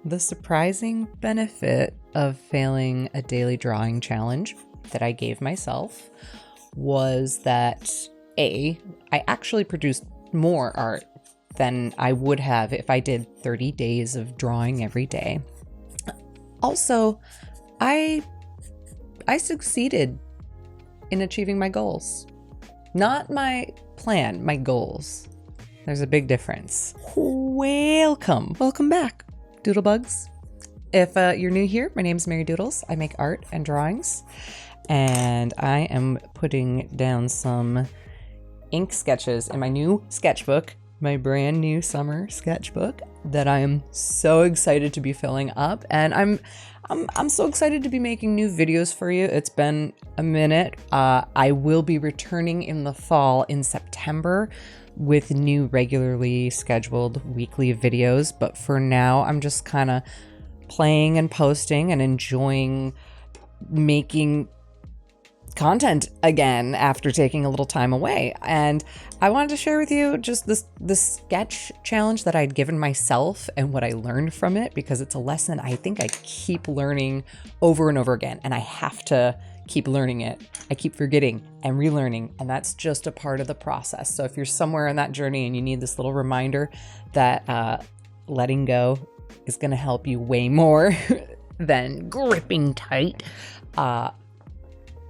The surprising benefit of failing a daily drawing challenge that I gave myself was that I actually produced more art than I would have if I did 30 days of drawing every day. Also, I succeeded in achieving my goals. Not my plan, my goals. There's a big difference. Welcome back, Doodlebugs. If you're new here, my name is Mary Doodles. I make art and drawings, and I am putting down some ink sketches in my new sketchbook, my brand new summer sketchbook that I am so excited to be filling up. And I'm so excited to be making new videos for you. It's been a minute. I will be returning in the fall in September with new regularly scheduled weekly videos. But for now, I'm just kind of playing and posting and enjoying making content again after taking a little time away. And I wanted to share with you just this sketch challenge that I'd given myself and what I learned from it, because it's a lesson I think I keep learning over and over again, and I have to keep learning it. I keep forgetting and relearning, and that's just a part of the process. So if you're somewhere in that journey and you need this little reminder that letting go is going to help you way more than gripping tight,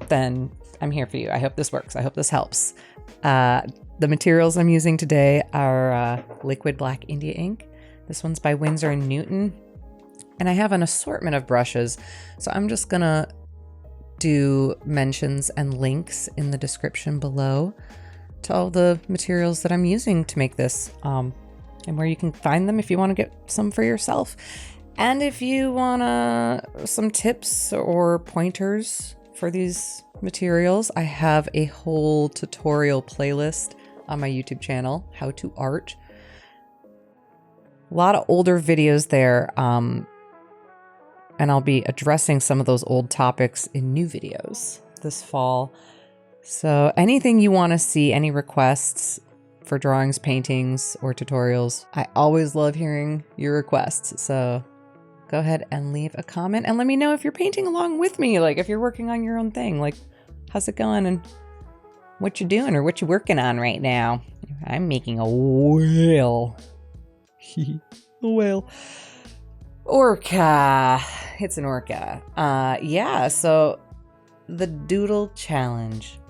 then I'm here for you. I hope this works. I hope this helps. The materials I'm using today are liquid black India ink. This one's by Winsor & Newton. And I have an assortment of brushes. So I'm just gonna do mentions and links in the description below to all the materials that I'm using to make this, and where you can find them if you want to get some for yourself. And if you want some tips or pointers for these materials, I have a whole tutorial playlist on my YouTube channel, How to Art. A lot of older videos there, and I'll be addressing some of those old topics in new videos this fall. So anything you want to see, any requests for drawings, paintings, or tutorials, I always love hearing your requests. So go ahead and leave a comment and let me know if you're painting along with me. Like if you're working on your own thing, like how's it going and what you doing or what you working on right now. I'm making a whale. A whale. Orca. It's an orca. Yeah, so the doodle challenge.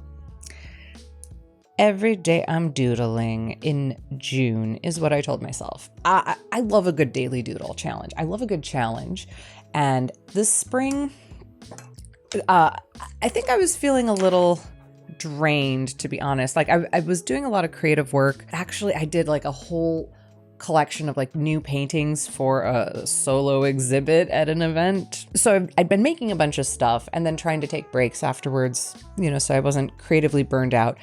Every day I'm doodling in June is what I told myself. I love a good daily doodle challenge. I love a good challenge. And this spring, I think I was feeling a little drained, to be honest. Like I was doing a lot of creative work. Actually, I did like a whole collection of like new paintings for a solo exhibit at an event. So I'd been making a bunch of stuff and then trying to take breaks afterwards, so I wasn't creatively burned out.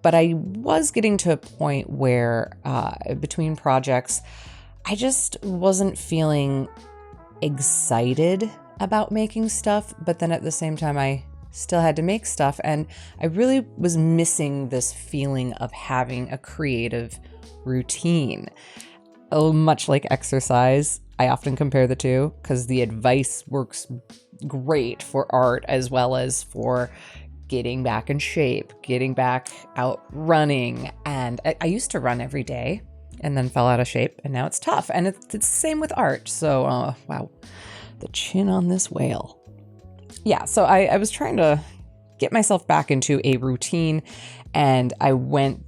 But I was getting to a point where between projects, I just wasn't feeling excited about making stuff. But then at the same time, I still had to make stuff. And I really was missing this feeling of having a creative routine. Much like exercise, I often compare the two because the advice works great for art as well as for getting back in shape, getting back out running. And I used to run every day and then fell out of shape, and now it's tough. And it's the same with art. So, wow, the chin on this whale. Yeah, so I was trying to get myself back into a routine, and I went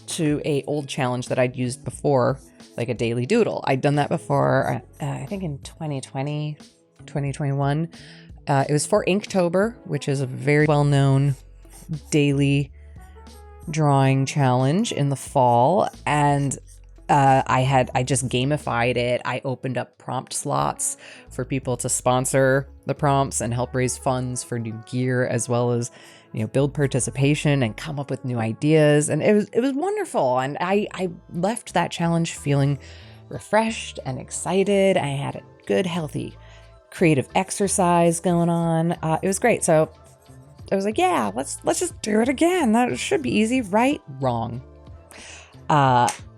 to a old challenge that I'd used before, like a daily doodle. I'd done that before, I think in 2020, 2021. It was for Inktober, which is a very well-known daily drawing challenge in the fall. And I just gamified it. I opened up prompt slots for people to sponsor the prompts and help raise funds for new gear, as well as, build participation and come up with new ideas. And it was wonderful. And I left that challenge feeling refreshed and excited. I had a good, healthy creative exercise going on. It was great. So I was like, yeah, let's just do it again. That should be easy, right? Wrong.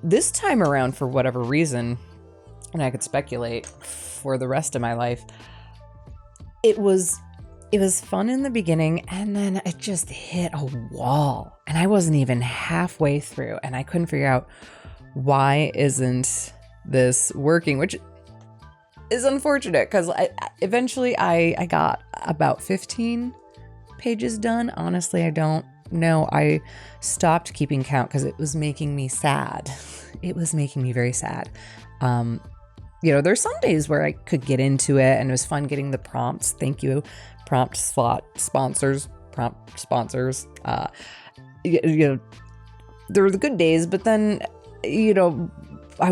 This time around, for whatever reason, and I could speculate for the rest of my life. It was fun in the beginning, and then it just hit a wall, and I wasn't even halfway through, and I couldn't figure out why isn't this working, which is unfortunate because eventually I got about 15 pages done. Honestly, I don't know. I stopped keeping count because it was making me sad. It was making me very sad. There's some days where I could get into it and it was fun getting the prompts. Thank you, prompt sponsors. There were the good days, but then, I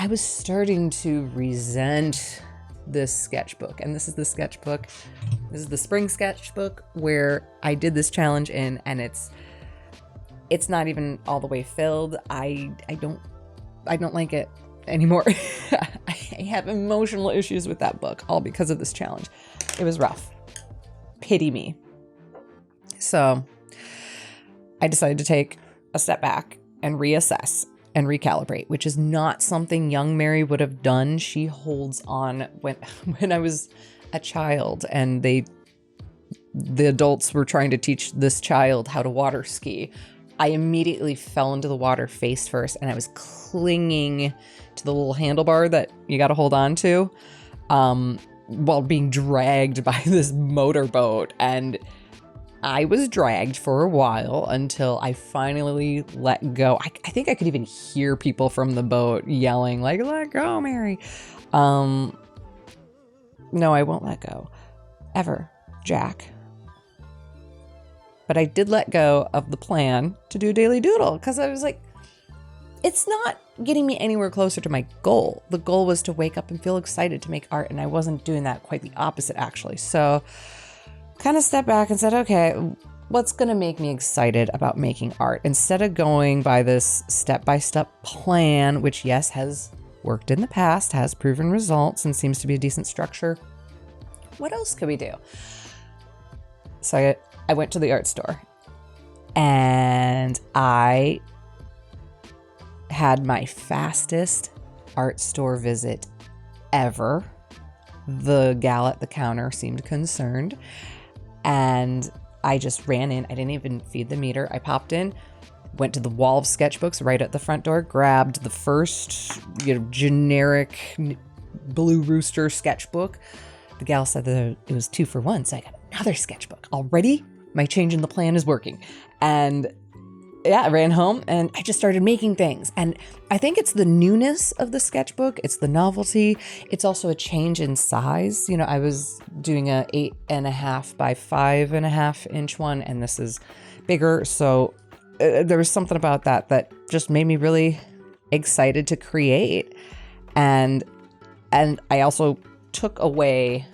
was starting to resent this sketchbook. And this is the sketchbook. This is the spring sketchbook where I did this challenge in, and it's not even all the way filled. I don't like it anymore. I have emotional issues with that book, all because of this challenge. It was rough. Pity me. So I decided to take a step back and reassess and recalibrate, which is not something young Mary would have done. She holds on. When I was a child and the adults were trying to teach this child how to water ski, I immediately fell into the water face first, and I was clinging to the little handlebar that you got to hold on to while being dragged by this motorboat. And I was dragged for a while until I finally let go. I think I could even hear people from the boat yelling, like, "Let go, Mary." No, I won't let go. Ever, Jack. But I did let go of the plan to do a daily doodle because I was like, it's not getting me anywhere closer to my goal. The goal was to wake up and feel excited to make art, and I wasn't doing that, quite the opposite, actually. So kind of stepped back and said, okay, what's going to make me excited about making art? Instead of going by this step-by-step plan, which, yes, has worked in the past, has proven results, and seems to be a decent structure, what else could we do? So I went to the art store, and I had my fastest art store visit ever. The gal at the counter seemed concerned, and I just ran in. I didn't even feed the meter. I popped in, went to the wall of sketchbooks right at the front door, grabbed the first, generic Blue Rooster sketchbook. The gal said that it was 2 for 1, so I got another sketchbook. Already, my change in the plan is working. And yeah, I ran home and I just started making things. And I think it's the newness of the sketchbook. It's the novelty. It's also a change in size. I was doing a 8.5 by 5.5 inch one, and this is bigger. So there was something about that just made me really excited to create. And I also took away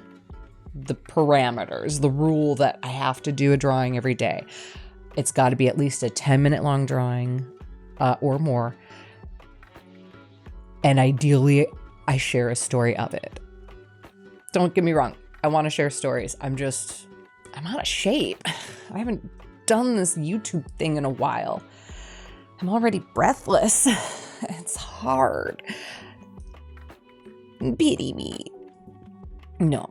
the parameters, the rule that I have to do a drawing every day. It's got to be at least a 10-minute long drawing or more. And ideally, I share a story of it. Don't get me wrong. I want to share stories. I'm out of shape. I haven't done this YouTube thing in a while. I'm already breathless. It's hard. Pity me. No.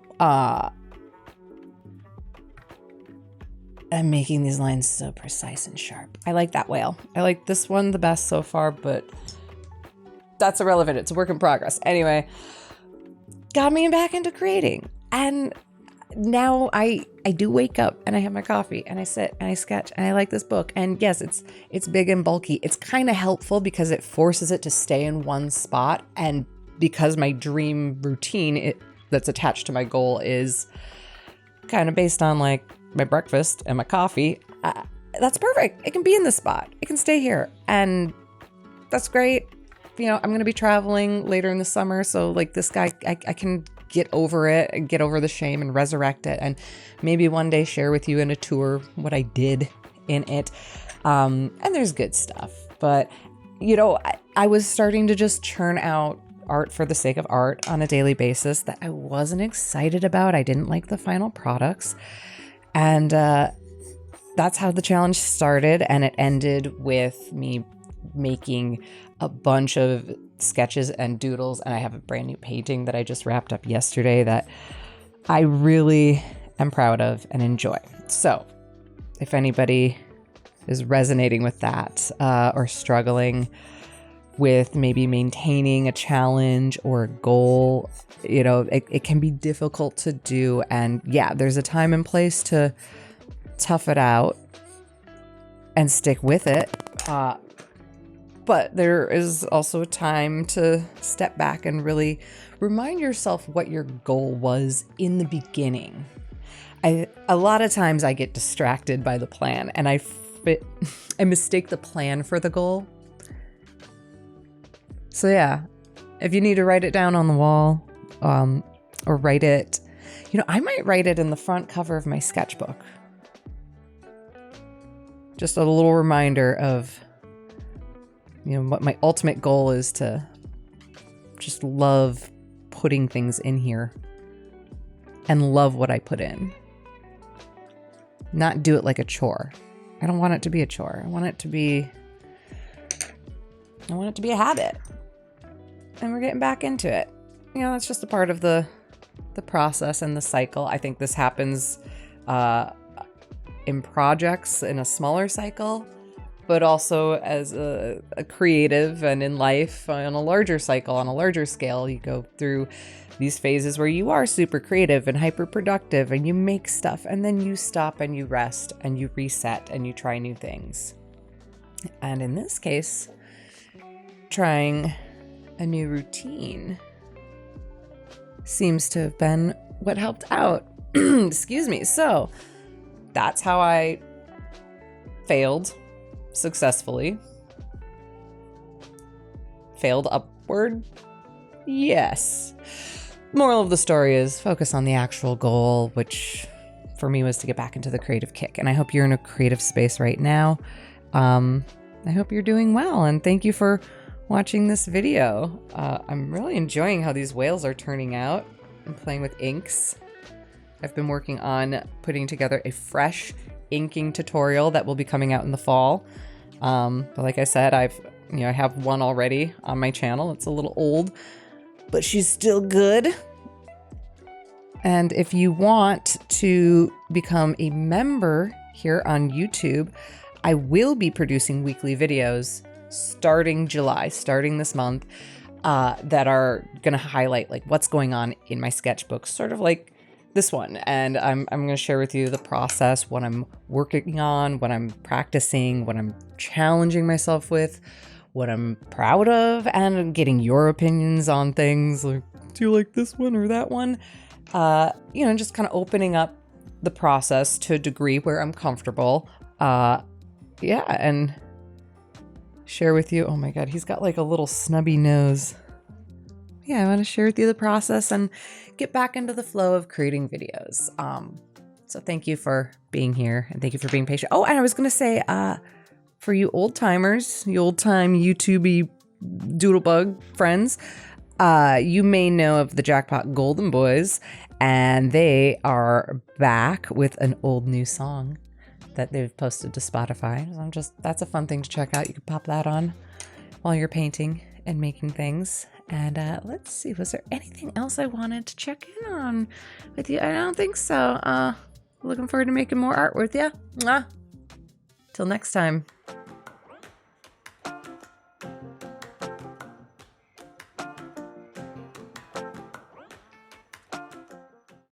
I'm making these lines so precise and sharp. I like that whale. I like this one the best so far, but that's irrelevant. It's a work in progress. Anyway, got me back into creating. And now I do wake up and I have my coffee and I sit and I sketch and I like this book. And yes, it's big and bulky. It's kind of helpful because it forces it to stay in one spot. And because my dream routine that's attached to my goal is kind of based on like my breakfast and my coffee, that's perfect. It can be in this spot. It can stay here. And that's great. I'm going to be traveling later in the summer. So like this guy, I can get over it and get over the shame and resurrect it. And maybe one day share with you in a tour what I did in it. And there's good stuff. But, I was starting to just churn out art for the sake of art on a daily basis that I wasn't excited about. I didn't like the final products. And that's how the challenge started. And it ended with me making a bunch of sketches and doodles, and I have a brand new painting that I just wrapped up yesterday that I really am proud of and enjoy. So if anybody is resonating with that or struggling with maybe maintaining a challenge or a goal, you know, it can be difficult to do. And yeah, there's a time and place to tough it out and stick with it. But there is also a time to step back and really remind yourself what your goal was in the beginning. A lot of times I get distracted by the plan and I mistake the plan for the goal. So yeah, if you need to write it down on the wall, or write it, you know, I might write it in the front cover of my sketchbook. Just a little reminder of, you know, what my ultimate goal is, to just love putting things in here and love what I put in. Not do it like a chore. I don't want it to be a chore. I want it to be a habit. And we're getting back into it. You know, it's just a part of the process and the cycle. I think this happens in projects in a smaller cycle, but also as a creative and in life on a larger cycle, on a larger scale. You go through these phases where you are super creative and hyper productive and you make stuff, and then you stop and you rest and you reset and you try new things. And in this case, trying a new routine seems to have been what helped out. Excuse me. So that's how I failed successfully. Failed upward? Yes. Moral of the story is focus on the actual goal, which for me was to get back into the creative kick. And I hope you're in a creative space right now. I hope you're doing well, and thank you for watching this video. I'm really enjoying how these whales are turning out. I'm playing with inks. I've been working on putting together a fresh inking tutorial that will be coming out in the fall. But like I said, I have one already on my channel. It's a little old, but she's still good. And if you want to become a member here on YouTube, I will be producing weekly videos starting July, starting this month, that are going to highlight like what's going on in my sketchbook, sort of like this one. And I'm going to share with you the process, what I'm working on, what I'm practicing, what I'm challenging myself with, what I'm proud of, and getting your opinions on things like, do you like this one or that one? Just kind of opening up the process to a degree where I'm comfortable. And share with you. Oh my God, he's got like a little snubby nose. Yeah, I want to share with you the process and get back into the flow of creating videos. So thank you for being here, and thank you for being patient. Oh, and I was going to say, for you old timers, you old time YouTubey doodlebug friends, you may know of the Jackpot Golden Boys, and they are back with an old new song that they've posted to Spotify. So that's a fun thing to check out. You can pop that on while you're painting and making things. And let's see, was there anything else I wanted to check in on with you? I don't think so. Looking forward to making more art with you. Till next time.